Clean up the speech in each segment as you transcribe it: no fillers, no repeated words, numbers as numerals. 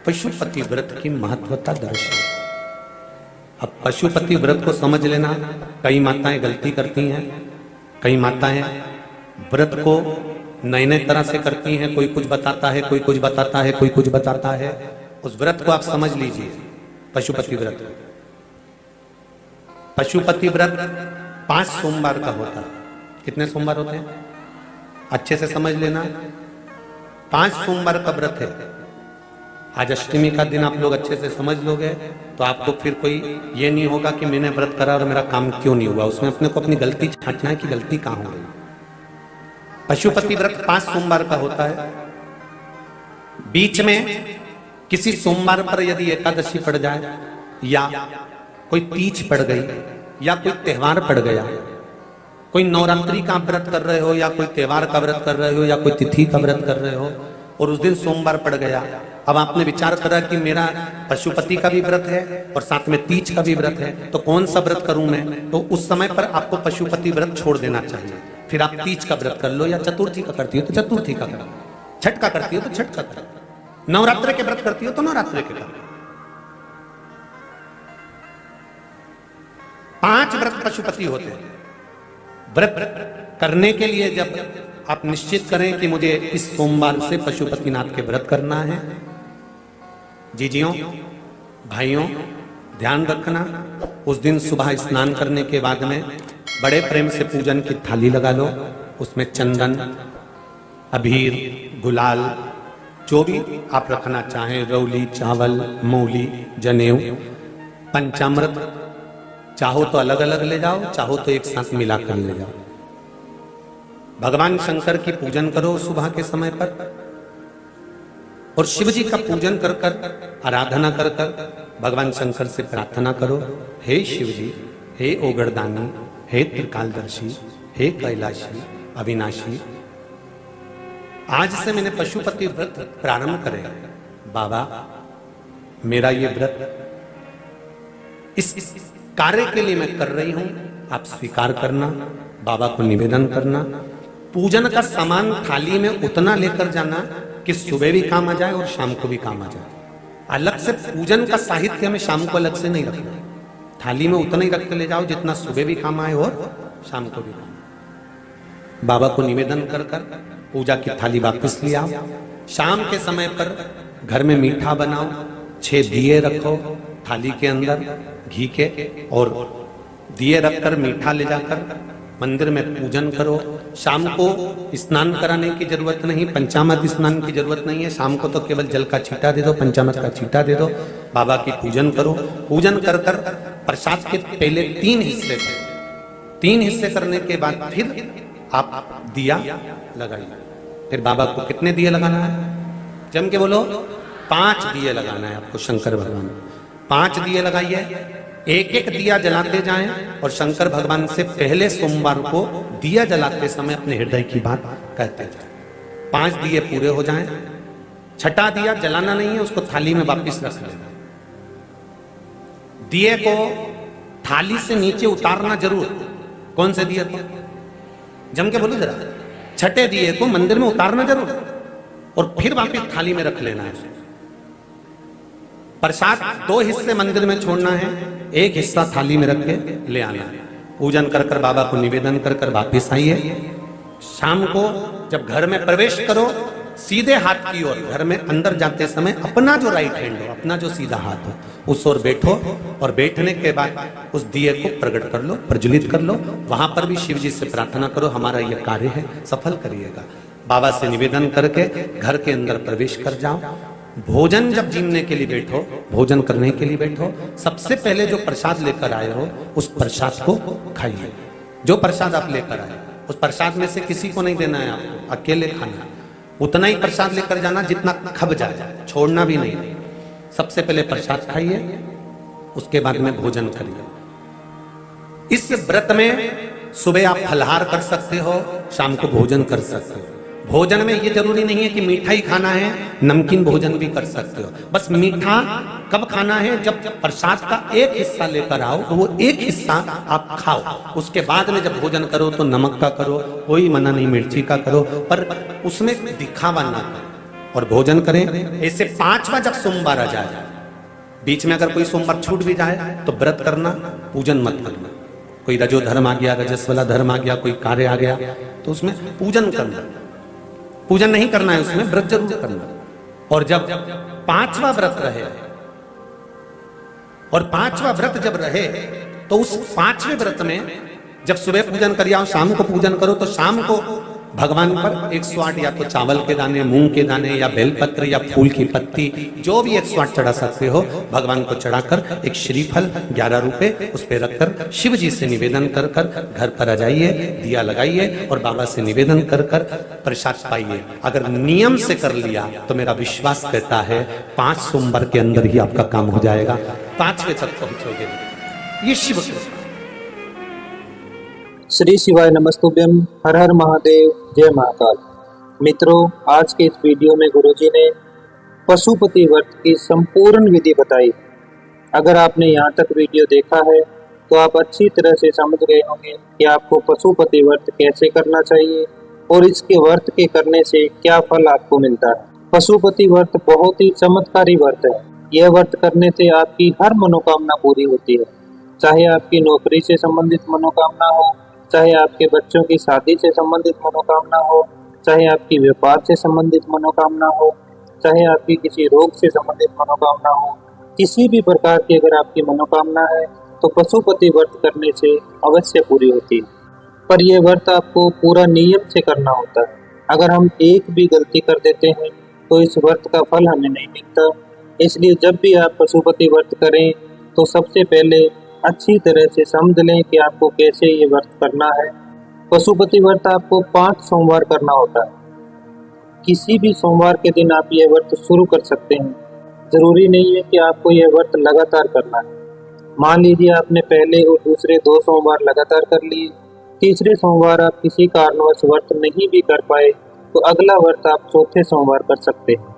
पशुपति व्रत की महत्वता दर्शाई। अब पशुपति व्रत को समझ लेना। कई माताएं गलती करती हैं, कई माताएं व्रत को नए नए तरह से करती हैं। कोई कुछ बताता है, कोई कुछ बताता है, कोई कुछ बताता है। उस व्रत को आप समझ लीजिए, पशुपति व्रत। पशुपति व्रत 5 सोमवार का होता है। कितने सोमवार होते हैं अच्छे से समझ लेना। 5 सोमवार का व्रत है। आज अष्टमी का दिन आप लोग अच्छे से समझ लोगे तो आपको फिर कोई ये नहीं होगा कि मैंने व्रत करा और मेरा काम क्यों नहीं हुआ। उसमें अपने को अपनी गलती छांटना है कि गलती कहां हो गई। पशुपति व्रत 5 सोमवार का होता है। बीच में किसी सोमवार पर यदि एकादशी पड़ जाए या कोई तीज पड़ गई या कोई त्योहार पड़ गया, कोई नवरात्रि का व्रत कर रहे हो या कोई त्योहार का व्रत कर रहे हो या कोई तिथि का व्रत कर रहे हो और उस दिन सोमवार पड़ गया, अब आपने विचार करा कि मेरा पशुपति का भी व्रत है और साथ में तीज का भी व्रत है, तो कौन सा व्रत करूं मैं। तो उस समय पर आपको पशुपति व्रत छोड़ देना चाहिए। फिर आप तीज का व्रत कर लो या चतुर्थी का करती हो तो चतुर्थी का करो, छठ का करती हो तो छठ का करो, नवरात्रि के व्रत करती हो तो नवरात्रि के करो। 5 व्रत पशुपति होते हैं। व्रत करने के लिए जब आप निश्चित करें कि मुझे इस सोमवार से पशुपतिनाथ के व्रत करना है, जीजियों भाइयों ध्यान रखना, उस दिन सुबह स्नान करने के बाद में बड़े प्रेम से पूजन की थाली लगा लो। उसमें चंदन, अबीर, गुलाल, जो भी आप रखना चाहें, रौली, चावल, मूली, जनेऊ, पंचामृत, चाहो तो अलग अलग ले जाओ, चाहो तो एक साथ मिलाकर ले जाओ। भगवान शंकर की पूजन करो सुबह के समय पर और शिव जी का पूजन कर कर, आराधना कर कर भगवान शंकर से प्रार्थना करो, हे शिव जी, हे ओगरदानी, हे त्रिकालदर्शी, हे कैलाशी, अविनाशी, आज से मैंने पशुपति व्रत प्रारंभ करे। बाबा मेरा ये व्रत इस कार्य के लिए मैं कर रही हूं, आप स्वीकार करना। बाबा को निवेदन करना। पूजन का सामान थाली में उतना लेकर जाना कि सुबह भी काम आ जाए और शाम को भी काम आ जाए। अलग से पूजन का साहित्य में शाम को अलग से नहीं रखना। थाली में उतना ही रख के ले जाओ जितना सुबह भी काम आए और शाम को भी काम। बाबा को निवेदन कर कर पूजा की थाली वापस ले आओ। शाम के समय पर घर में मीठा बनाओ, 6 दिए रखो थाली के अंदर घी के, और दिए रखकर मीठा ले जाकर मंदिर में पूजन करो। शाम को स्नान कराने की जरूरत नहीं, पंचामृत स्नान की जरूरत नहीं है। शाम को तो केवल जल का छींटा दे दो, पंचामृत का छींटा दे दो, बाबा की पूजन करो। पूजन कर कर प्रसाद के पहले 3 हिस्से करो। 3 हिस्से करने के बाद फिर आप दिया लगाइए। फिर बाबा को कितने दिए लगाना है? जम के बोलो, 5 दिए लगाना है आपको शंकर भगवान। 5 दिए लगाइए, एक एक दिया जलाते जाएं और शंकर भगवान से पहले सोमवार को दिया जलाते समय अपने हृदय की बात कहते जाएं। 5 दिए पूरे हो जाएं। 6ठा दिया जलाना नहीं है, उसको थाली में वापस रख लेना। दिए को थाली से नीचे उतारना जरूर। कौन से दिए को? जम के बोलो जरा। 6ठे दिए को मंदिर में उतारना जरूर और फिर वापस थाली में रख लेना है। प्रसाद 2 हिस्से मंदिर में छोड़ना है, 1 हिस्सा थाली में रख के ले आना है। पूजन कर कर बाबा को निवेदन कर कर वापिस आइए। शाम को जब घर में प्रवेश करो, सीधे हाथ की ओर घर में अंदर जाते समय अपना जो राइट हैंड हो, अपना जो सीधा हाथ हो, उस ओर बैठो और बैठने के बाद उस दिए को प्रकट कर लो, प्रज्वलित कर लो। वहां पर भी शिव जी से प्रार्थना करो, हमारा यह कार्य है सफल करिएगा। बाबा से निवेदन करके घर के अंदर प्रवेश कर जाओ। भोजन जब जीमने के लिए बैठो, भोजन करने के लिए बैठो, सबसे पहले जो प्रसाद लेकर आए हो उस प्रसाद को खाइए। जो प्रसाद आप लेकर आए उस प्रसाद में से किसी को नहीं देना है, आपको अकेले खाना है। उतना ही प्रसाद लेकर जाना जितना खब जाए, छोड़ना भी नहीं। सबसे पहले प्रसाद खाइए, उसके बाद में भोजन करिए। इस व्रत में सुबह आप फलहार कर सकते हो, शाम को भोजन कर सकते हो। भोजन में ये जरूरी नहीं है कि मीठा ही खाना है, नमकीन भोजन भी कर सकते हो। बस मीठा कब खाना है? जब प्रसाद का 1 हिस्सा लेकर आओ तो वो 1 हिस्सा आप खाओ। उसके बाद में जब भोजन करो तो नमक का करो, कोई मना नहीं, मिर्ची का करो, पर उसमें दिखावा ना करो। और भोजन करें। ऐसे 5वां जब सोमवार आ जाए, बीच में अगर कोई सोमवार छूट भी जाए तो व्रत करना, पूजन मत करना। कोई रजो धर्म आ गया, रजस्वला धर्म आ गया, कोई कार्य आ गया तो उसमें पूजन करना, पूजन नहीं करना है, उसमें व्रत जरूर करना। और जब 5वां व्रत रहे, और 5वां व्रत जब रहे तो उस 5वें व्रत में जब सुबह पूजन कर आओ, शाम को पूजन करो, तो शाम को भगवान पर 108 या तो चावल के दाने, मूंग के दाने, या बेलपत्र, या फूल की पत्ती, जो भी 108 चढ़ा सकते हो भगवान को चढ़ाकर एक श्रीफल 11 रुपए उस पर रखकर शिव जी से निवेदन कर कर घर पर आ जाइए, दिया लगाइए और बाबा से निवेदन कर कर प्रसाद पाइए। अगर नियम से कर लिया तो मेरा विश्वास कहता है 5 सोमवार के अंदर ही आपका काम हो जाएगा, 5वें तक पहुंचोगे। ये शिव कृपा। श्री शिवाय नमस्तुभ्यम। हर हर महादेव, जय महाकाल। मित्रों, आज के इस वीडियो में गुरुजी ने पशुपति व्रत की संपूर्ण विधि बताई। अगर आपने यहाँ तक वीडियो देखा है तो आप अच्छी तरह से समझ गए होंगे कि आपको पशुपति व्रत कैसे करना चाहिए और इसके व्रत के करने से क्या फल आपको मिलता है। पशुपति व्रत बहुत ही चमत्कारी व्रत है। यह व्रत करने से आपकी हर मनोकामना पूरी होती है, चाहे आपकी नौकरी से संबंधित मनोकामना हो, चाहे आपके बच्चों की शादी से संबंधित मनोकामना हो, चाहे आपकी व्यापार से संबंधित मनोकामना हो, चाहे आपकी किसी रोग से संबंधित मनोकामना हो, किसी भी प्रकार की अगर आपकी मनोकामना है तो पशुपति व्रत करने से अवश्य पूरी होती है। पर यह व्रत आपको पूरा नियम से करना होता है। अगर हम एक भी गलती कर देते हैं तो इस व्रत का फल हमें नहीं मिलता। इसलिए जब भी आप पशुपति व्रत करें तो सबसे पहले अच्छी तरह से समझ लें कि आपको कैसे ये व्रत करना है। पशुपति व्रत आपको 5 सोमवार करना होता है। किसी भी सोमवार के दिन आप ये व्रत शुरू कर सकते हैं। जरूरी नहीं है कि आपको यह व्रत लगातार करना है। मान लीजिए आपने पहले और दूसरे 2 सोमवार लगातार कर लिए, तीसरे सोमवार आप किसी कारणवश व्रत नहीं भी कर पाए तो अगला व्रत आप चौथे सोमवार कर सकते हैं।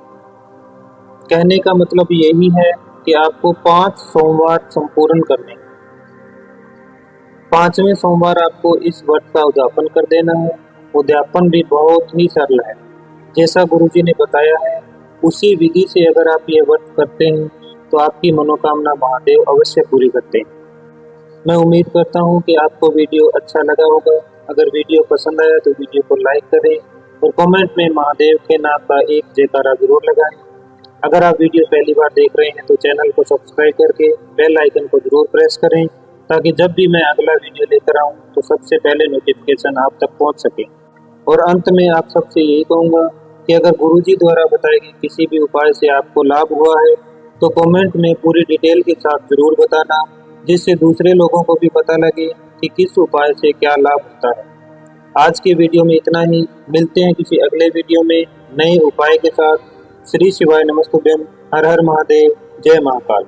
कहने का मतलब यही है कि आपको 5 सोमवार संपूर्ण करने हैं। 5वें सोमवार आपको इस व्रत का उद्यापन कर देना है। उद्यापन भी बहुत ही सरल है, जैसा गुरुजी ने बताया है उसी विधि से अगर आप ये व्रत करते हैं तो आपकी मनोकामना महादेव अवश्य पूरी करते हैं। मैं उम्मीद करता हूँ कि आपको वीडियो अच्छा लगा होगा। अगर वीडियो पसंद आया तो वीडियो को लाइक करें और कमेंट में महादेव के नाम का एक जयकारा जरूर लगाएं। अगर आप वीडियो पहली बार देख रहे हैं तो चैनल को सब्सक्राइब करके बेल आइकन को जरूर प्रेस करें, ताकि जब भी मैं अगला वीडियो लेकर आऊं तो सबसे पहले नोटिफिकेशन आप तक पहुंच सके। और अंत में आप सबसे यही कहूँगा कि अगर गुरुजी द्वारा बताए गए किसी भी उपाय से आपको लाभ हुआ है तो कमेंट में पूरी डिटेल के साथ जरूर बताना, जिससे दूसरे लोगों को भी पता लगे कि किस उपाय से क्या लाभ होता है। आज के वीडियो में इतना ही। मिलते हैं किसी अगले वीडियो में नए उपाय के साथ। श्री शिवाय नमस्तुभ्यम। हर हर महादेव, जय महाकाल।